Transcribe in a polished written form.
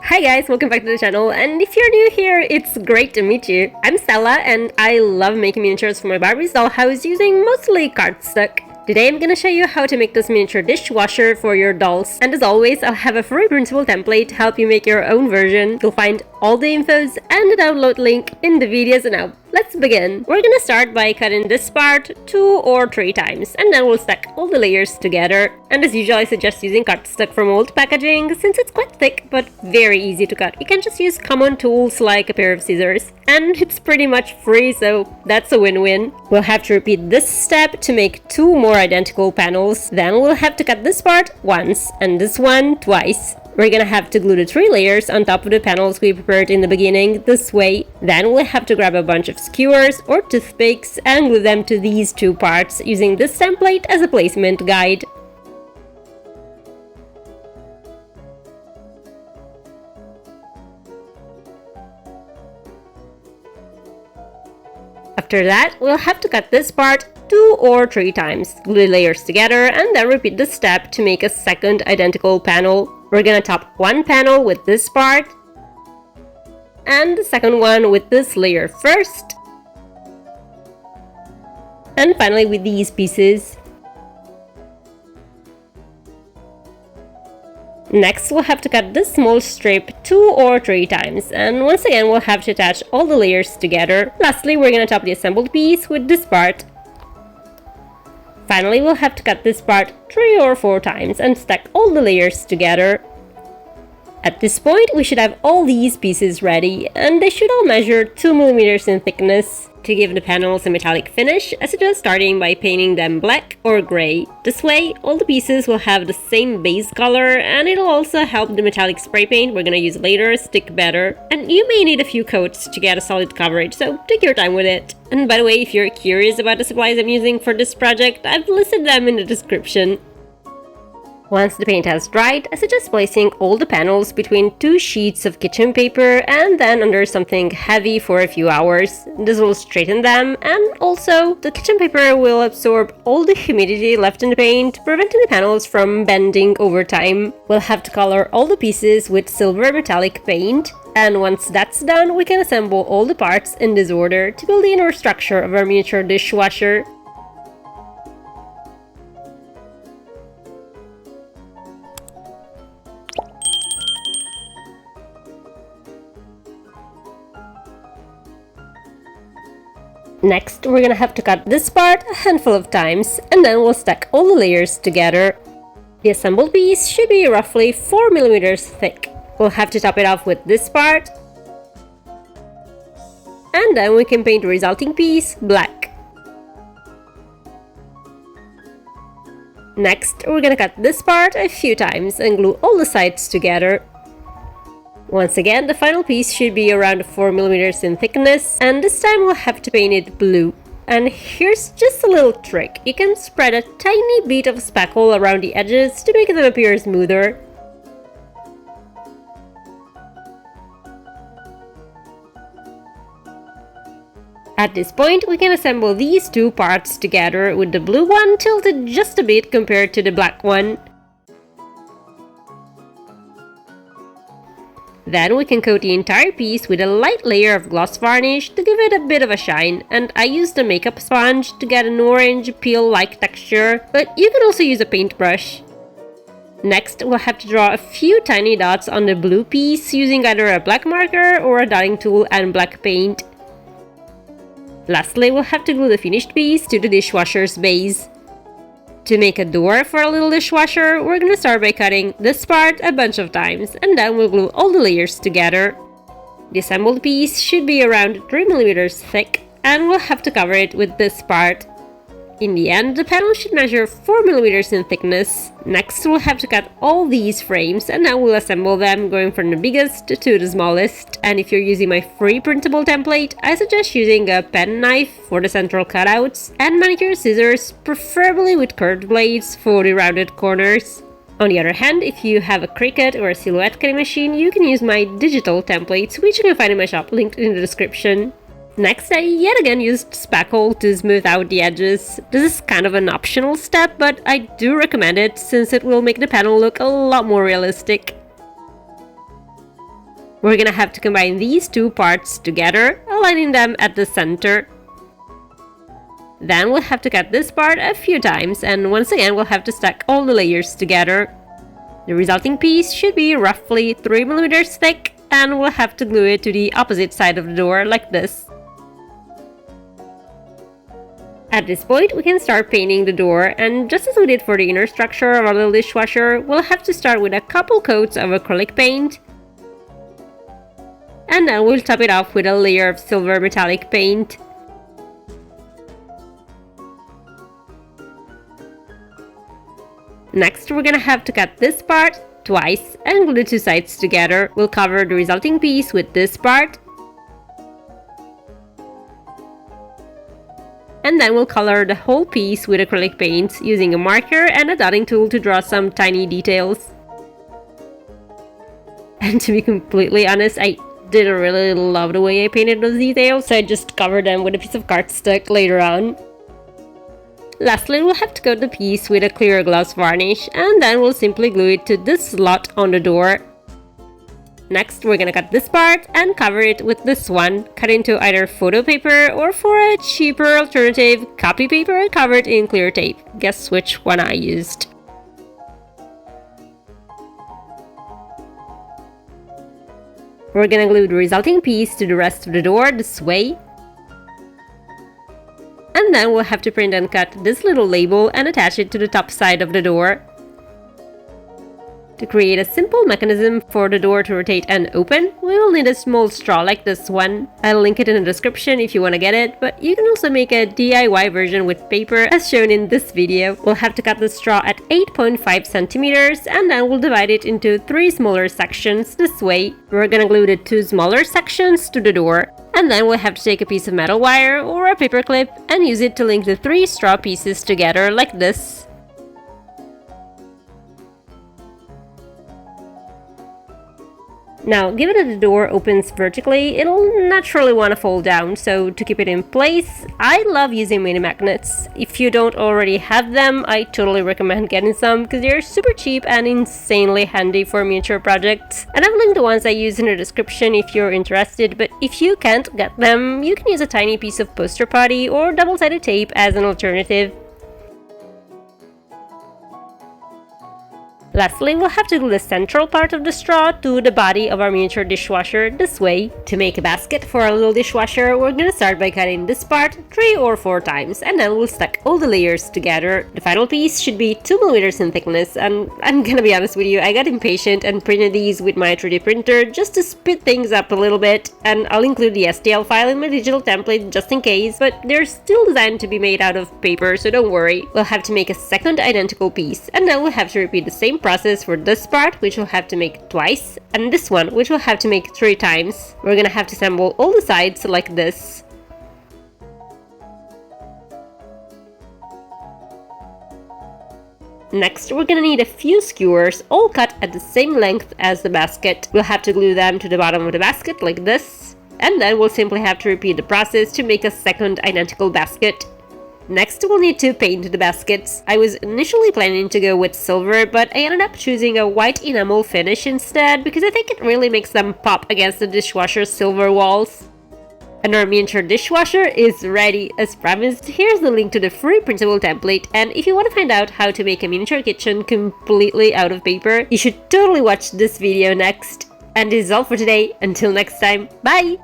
Hi guys, welcome back to the channel, and if you're new here, it's great to meet you. I'm Stella and I love making miniatures for my Barbie's dollhouse using mostly cardstock. Today I'm gonna show you how to make this miniature dishwasher for your dolls, and as always I'll have a free printable template to help you make your own version. You'll find all the infos and the download link in the videos. Now let's begin. We're gonna start by cutting this part 2 or 3 times, and then we'll stack all the layers together. And as usual, I suggest using cardstock from old packaging since it's quite thick but very easy to cut. You can just use common tools like a pair of scissors, and it's pretty much free, so that's a win-win. We'll have to repeat this step to make 2 more identical panels. Then we'll have to cut this part once and this one twice. We're gonna have to glue the 3 layers on top of the panels we prepared in the beginning this way. Then we'll have to grab a bunch of skewers or toothpicks and glue them to these 2 parts using this template as a placement guide. After that, we'll have to cut this part 2 or 3 times, glue the layers together, and then repeat the step to make a second identical panel. We're gonna top one panel with this part, and the second one with this layer first, and finally with these pieces. Next, we'll have to cut this small strip 2 or 3 times, and once again we'll have to attach all the layers together. Lastly, we're gonna top the assembled piece with this part. Finally, we'll have to cut this part 3 or 4 times and stack all the layers together. At this point, we should have all these pieces ready, and they should all measure 2mm in thickness. To give the panels a metallic finish, I suggest starting by painting them black or gray. This way, all the pieces will have the same base color, and it'll also help the metallic spray paint we're gonna use later stick better. And you may need a few coats to get a solid coverage, so take your time with it. And by the way, if you're curious about the supplies I'm using for this project, I've listed them in the description. Once the paint has dried, I suggest placing all the panels between 2 sheets of kitchen paper and then under something heavy for a few hours. This will straighten them, and also the kitchen paper will absorb all the humidity left in the paint, preventing the panels from bending over time. We'll have to color all the pieces with silver metallic paint, and once that's done, we can assemble all the parts in this order to build the inner structure of our miniature dishwasher. Next, we're gonna have to cut this part a handful of times, and then we'll stack all the layers together. The assembled piece should be roughly 4mm thick. We'll have to top it off with this part, and then we can paint the resulting piece black. Next, we're gonna cut this part a few times and glue all the sides together. Once again, the final piece should be around 4mm in thickness, and this time we'll have to paint it blue. And here's just a little trick. You can spread a tiny bit of spackle around the edges to make them appear smoother. At this point, we can assemble these 2 parts together with the blue one tilted just a bit compared to the black one. Then we can coat the entire piece with a light layer of gloss varnish to give it a bit of a shine, and I used a makeup sponge to get an orange peel-like texture, but you can also use a paintbrush. Next, we'll have to draw a few tiny dots on the blue piece using either a black marker or a dotting tool and black paint. Lastly, we'll have to glue the finished piece to the dishwasher's base. To make a door for a little dishwasher, we're gonna start by cutting this part a bunch of times, and then we'll glue all the layers together. The assembled piece should be around 3mm thick, and we'll have to cover it with this part. In the end, the panel should measure 4mm in thickness. Next, we'll have to cut all these frames, and then we'll assemble them going from the biggest to the smallest. And if you're using my free printable template, I suggest using a pen knife for the central cutouts and manicure scissors, preferably with curved blades for the rounded corners. On the other hand, if you have a Cricut or a Silhouette cutting machine, you can use my digital templates, which you can find in my shop linked in the description. Next, I yet again used spackle to smooth out the edges. This is kind of an optional step, but I do recommend it since it will make the panel look a lot more realistic. We're gonna have to combine these two parts together, aligning them at the center. Then we'll have to cut this part a few times, and once again we'll have to stack all the layers together. The resulting piece should be roughly 3 mm thick, and we'll have to glue it to the opposite side of the door like this. At this point, we can start painting the door, and just as we did for the inner structure of our little dishwasher, we'll have to start with a couple coats of acrylic paint. And then we'll top it off with a layer of silver metallic paint. Next, we're gonna have to cut this part twice and glue the two sides together. We'll cover the resulting piece with this part. And then we'll color the whole piece with acrylic paint using a marker and a dotting tool to draw some tiny details. And to be completely honest, I didn't really love the way I painted those details, so I just covered them with a piece of cardstock later on. Lastly, we'll have to coat the piece with a clear gloss varnish, and then we'll simply glue it to this slot on the door. Next, we're gonna cut this part and cover it with this one. Cut into either photo paper, or for a cheaper alternative, copy paper covered in clear tape. Guess which one I used. We're gonna glue the resulting piece to the rest of the door this way. And then we'll have to print and cut this little label and attach it to the top side of the door. To create a simple mechanism for the door to rotate and open, we will need a small straw like this one. I'll link it in the description if you want to get it, but you can also make a DIY version with paper as shown in this video. We'll have to cut the straw at 8.5 centimeters, and then we'll divide it into 3 smaller sections this way. We're gonna glue the 2 smaller sections to the door. And then we'll have to take a piece of metal wire or a paper clip and use it to link the 3 straw pieces together like this. Now, given that the door opens vertically, it'll naturally want to fall down, so to keep it in place, I love using mini magnets. If you don't already have them, I totally recommend getting some because they're super cheap and insanely handy for miniature projects. And I've linked the ones I use in the description if you're interested, but if you can't get them, you can use a tiny piece of poster putty or double-sided tape as an alternative. Lastly, we'll have to glue the central part of the straw to the body of our miniature dishwasher this way. To make a basket for our little dishwasher, we're gonna start by cutting this part 3 or 4 times, and then we'll stack all the layers together. The final piece should be 2 mm in thickness, and I'm gonna be honest with you, I got impatient and printed these with my 3D printer just to speed things up a little bit, and I'll include the STL file in my digital template just in case, but they're still designed to be made out of paper, so don't worry. We'll have to make a second identical piece, and then we'll have to repeat the same process for this part, which we'll have to make twice, and this one, which we'll have to make 3 times. We're gonna have to assemble all the sides like this. Next, we're gonna need a few skewers, all cut at the same length as the basket. We'll have to glue them to the bottom of the basket like this, and then we'll simply have to repeat the process to make a second identical basket. Next, we'll need to paint the baskets. I was initially planning to go with silver, but I ended up choosing a white enamel finish instead because I think it really makes them pop against the dishwasher's silver walls. And our miniature dishwasher is ready. As promised, here's the link to the free printable template, and if you want to find out how to make a miniature kitchen completely out of paper, you should totally watch this video next. And this is all for today. Until next time, bye!